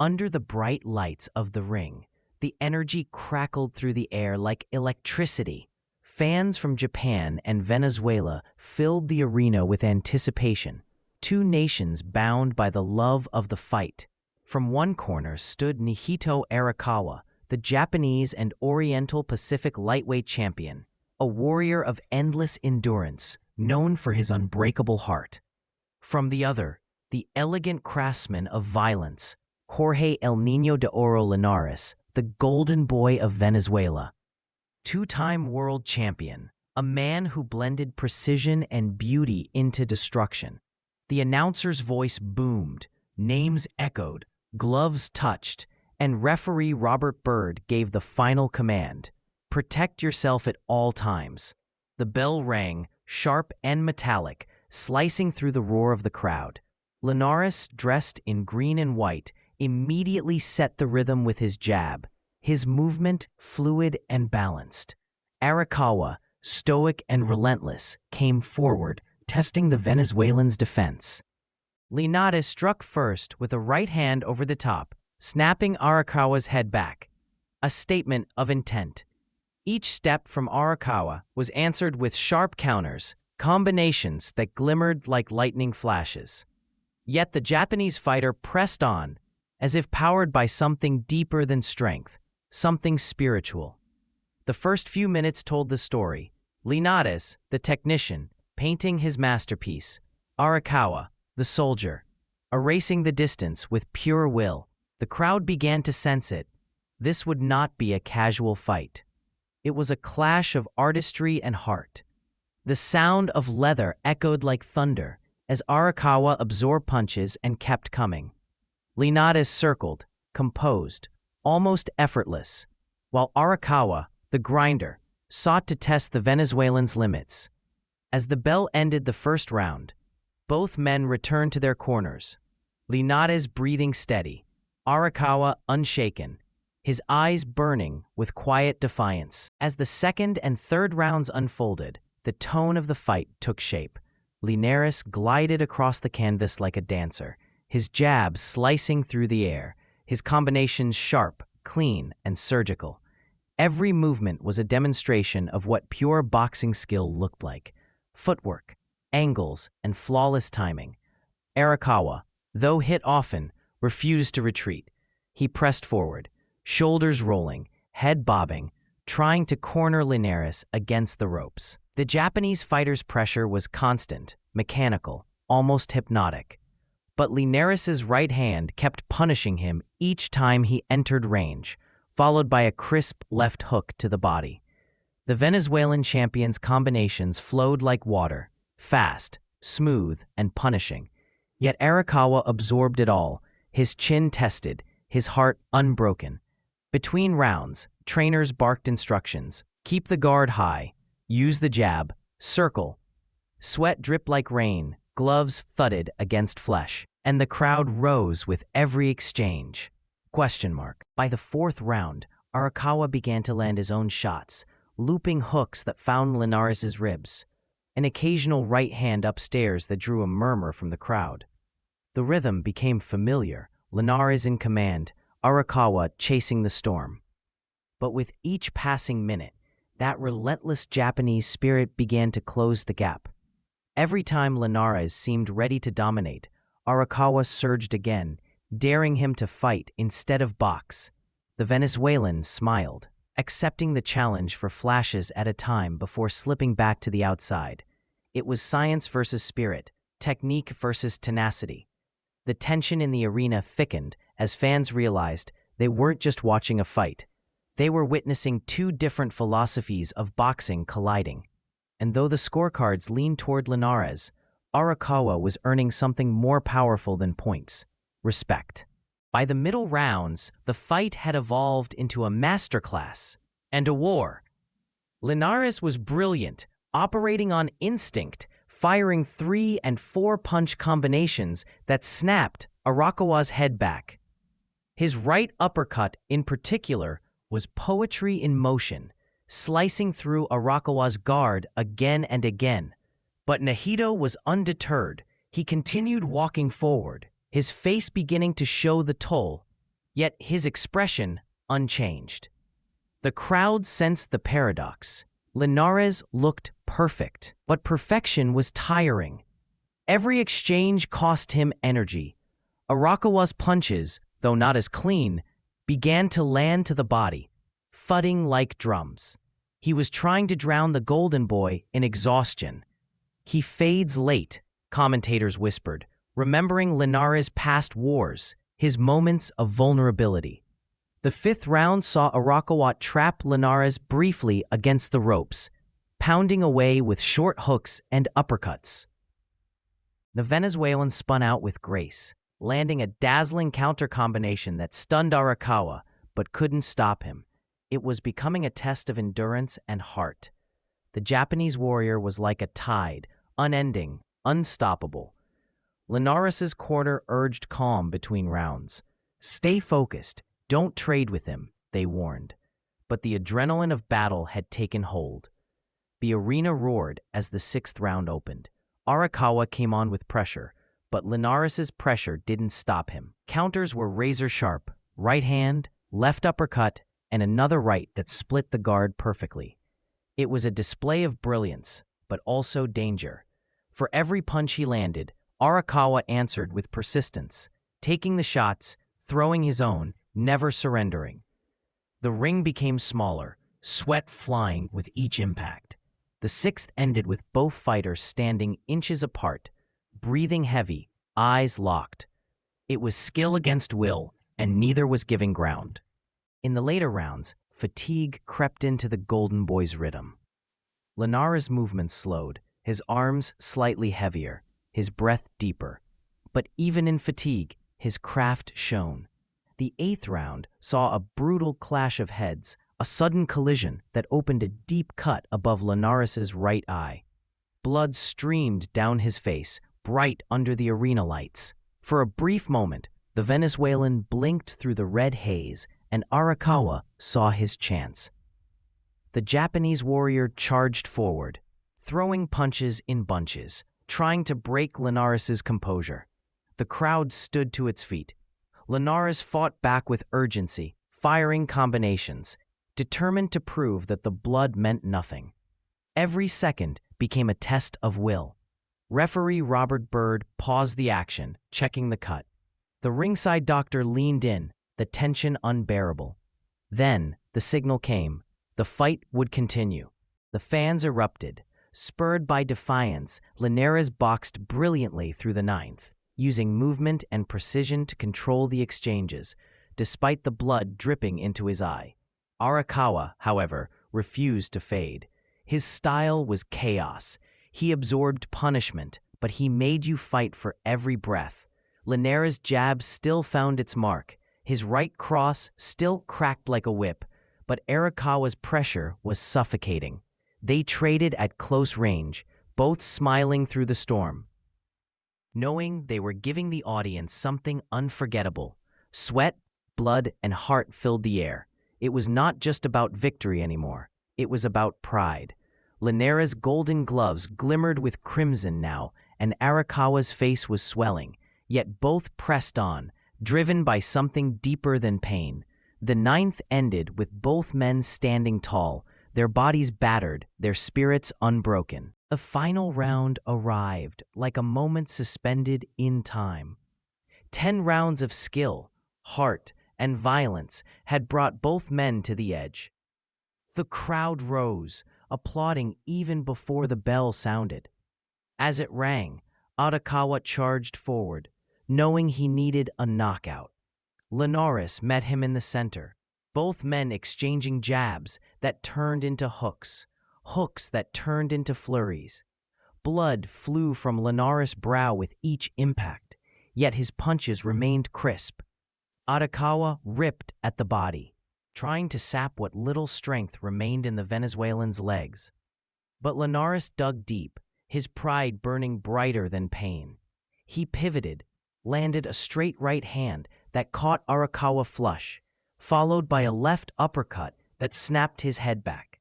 Under the bright lights of the ring, the energy crackled through the air like electricity. Fans from Japan and Venezuela filled the arena with anticipation, two nations bound by the love of the fight. From one corner stood Nihito Arakawa, the Japanese and Oriental Pacific lightweight champion, a warrior of endless endurance, known for his unbreakable heart. From the other, the elegant craftsman of violence, Jorge El Niño de Oro Linares, the golden boy of Venezuela. Two-time world champion, a man who blended precision and beauty into destruction. The announcer's voice boomed, names echoed, gloves touched, and referee Robert Byrd gave the final command: protect yourself at all times. The bell rang, sharp and metallic, slicing through the roar of the crowd. Linares, dressed in green and white, immediately set the rhythm with his jab, his movement fluid and balanced. Arakawa, stoic and relentless, came forward, testing the Venezuelan's defense. Linares struck first with a right hand over the top, snapping Arakawa's head back, a statement of intent. Each step from Arakawa was answered with sharp counters, combinations that glimmered like lightning flashes. Yet the Japanese fighter pressed on, as if powered by something deeper than strength, something spiritual. The first few minutes told the story. Linares, the technician, painting his masterpiece. Arakawa, the soldier, erasing the distance with pure will. The crowd began to sense it. This would not be a casual fight. It was a clash of artistry and heart. The sound of leather echoed like thunder as Arakawa absorbed punches and kept coming. Linares circled, composed, almost effortless, while Arakawa, the grinder, sought to test the Venezuelan's limits. As the bell ended the first round, both men returned to their corners, Linares breathing steady, Arakawa unshaken, his eyes burning with quiet defiance. As the second and third rounds unfolded, the tone of the fight took shape. Linares glided across the canvas like a dancer, his jabs slicing through the air, his combinations sharp, clean, and surgical. Every movement was a demonstration of what pure boxing skill looked like: footwork, angles, and flawless timing. Arakawa, though hit often, refused to retreat. He pressed forward, shoulders rolling, head bobbing, trying to corner Linares against the ropes. The Japanese fighter's pressure was constant, mechanical, almost hypnotic. But Linares' right hand kept punishing him each time he entered range, followed by a crisp left hook to the body. The Venezuelan champion's combinations flowed like water, fast, smooth, and punishing. Yet Arakawa absorbed it all, his chin tested, his heart unbroken. Between rounds, trainers barked instructions: keep the guard high, use the jab, circle. Sweat dripped like rain, gloves thudded against flesh, and the crowd rose with every exchange. By the fourth round, Arakawa began to land his own shots, looping hooks that found Linares' ribs. An occasional right hand upstairs that drew a murmur from the crowd. The rhythm became familiar, Linares in command, Arakawa chasing the storm. But with each passing minute, that relentless Japanese spirit began to close the gap. Every time Linares seemed ready to dominate, Arakawa surged again, daring him to fight instead of box. The Venezuelan smiled, accepting the challenge for flashes at a time before slipping back to the outside. It was science versus spirit, technique versus tenacity. The tension in the arena thickened as fans realized they weren't just watching a fight. They were witnessing two different philosophies of boxing colliding. And though the scorecards leaned toward Linares, Arakawa was earning something more powerful than points: respect. By the middle rounds, the fight had evolved into a masterclass and a war. Linares was brilliant, operating on instinct, firing 3- and 4-punch combinations that snapped Arakawa's head back. His right uppercut, in particular, was poetry in motion, slicing through Arakawa's guard again and again. But Nihito was undeterred. He continued walking forward, his face beginning to show the toll. yet his expression unchanged. The crowd sensed the paradox. Linares looked perfect, but perfection was tiring. Every exchange cost him energy. Arakawa's punches, though not as clean, began to land to the body, thudding like drums. He was trying to drown the Golden Boy in exhaustion. "He fades late," commentators whispered, remembering Linares' past wars, his moments of vulnerability. The fifth round saw Arakawa trap Linares briefly against the ropes, pounding away with short hooks and uppercuts. The Venezuelan spun out with grace, landing a dazzling counter combination that stunned Arakawa but couldn't stop him. It was becoming a test of endurance and heart. The Japanese warrior was like a tide, unending, unstoppable. Linares' corner urged calm between rounds. "Stay focused. Don't trade with him," they warned. But the adrenaline of battle had taken hold. The arena roared as the sixth round opened. Arakawa came on with pressure, but Linares' pressure didn't stop him. Counters were razor-sharp: right hand, left uppercut, and another right that split the guard perfectly. It was a display of brilliance, but also danger. For every punch he landed, Arakawa answered with persistence, taking the shots, throwing his own, never surrendering. The ring became smaller, sweat flying with each impact. The sixth ended with both fighters standing inches apart, breathing heavy, eyes locked. It was skill against will, and neither was giving ground. In the later rounds, fatigue crept into the Golden Boy's rhythm. Linares' movements slowed, his arms slightly heavier, his breath deeper. But even in fatigue, his craft shone. The eighth round saw a brutal clash of heads, a sudden collision that opened a deep cut above Linares' right eye. Blood streamed down his face, bright under the arena lights. For a brief moment, the Venezuelan blinked through the red haze, and Arakawa saw his chance. The Japanese warrior charged forward, throwing punches in bunches, trying to break Linares' composure. The crowd stood to its feet. Linares fought back with urgency, firing combinations, determined to prove that the blood meant nothing. Every second became a test of will. Referee Robert Bird paused the action, checking the cut. The ringside doctor leaned in, the tension unbearable. Then, the signal came. The fight would continue. The fans erupted. Spurred by defiance, Linares boxed brilliantly through the ninth, using movement and precision to control the exchanges, despite the blood dripping into his eye. Arakawa, however, refused to fade. His style was chaos. He absorbed punishment, but he made you fight for every breath. Linares' jab still found its mark. His right cross still cracked like a whip, but Arakawa's pressure was suffocating. They traded at close range, both smiling through the storm, knowing they were giving the audience something unforgettable. Sweat, blood, and heart filled the air. It was not just about victory anymore. It was about pride. Linares' golden gloves glimmered with crimson now, and Arakawa's face was swelling, yet both pressed on, driven by something deeper than pain. The ninth ended with both men standing tall, their bodies battered, their spirits unbroken. The final round arrived, like a moment suspended in time. 10 rounds of skill, heart, and violence had brought both men to the edge. The crowd rose, applauding even before the bell sounded. As it rang, Arakawa charged forward, knowing he needed a knockout. Linares met him in the center, both men exchanging jabs that turned into hooks, hooks that turned into flurries. Blood flew from Linares' brow with each impact, yet his punches remained crisp. Arakawa ripped at the body, trying to sap what little strength remained in the Venezuelan's legs. But Linares dug deep, his pride burning brighter than pain. He pivoted, landed a straight right hand that caught Arakawa flush, followed by a left uppercut that snapped his head back.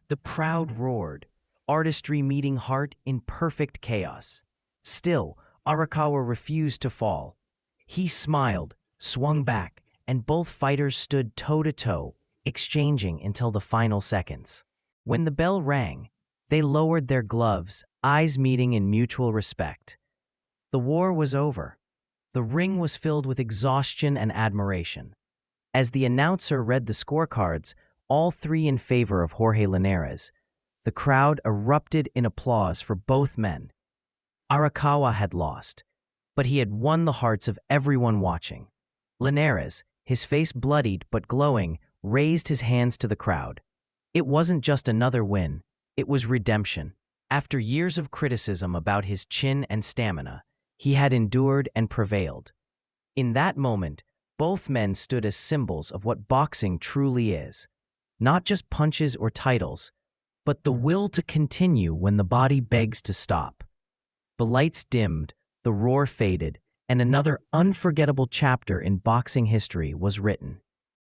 The crowd roared, artistry meeting heart in perfect chaos. Still, Arakawa refused to fall. He smiled, swung back, and both fighters stood toe-to-toe, exchanging until the final seconds. When the bell rang, they lowered their gloves, eyes meeting in mutual respect. The war was over. The ring was filled with exhaustion and admiration. As the announcer read the scorecards, all three in favor of Jorge Linares, the crowd erupted in applause for both men. Arakawa had lost, but he had won the hearts of everyone watching. Linares, his face bloodied but glowing, raised his hands to the crowd. It wasn't just another win, it was redemption. After years of criticism about his chin and stamina, he had endured and prevailed. In that moment, both men stood as symbols of what boxing truly is. Not just punches or titles, but the will to continue when the body begs to stop. The lights dimmed, the roar faded, and another unforgettable chapter in boxing history was written.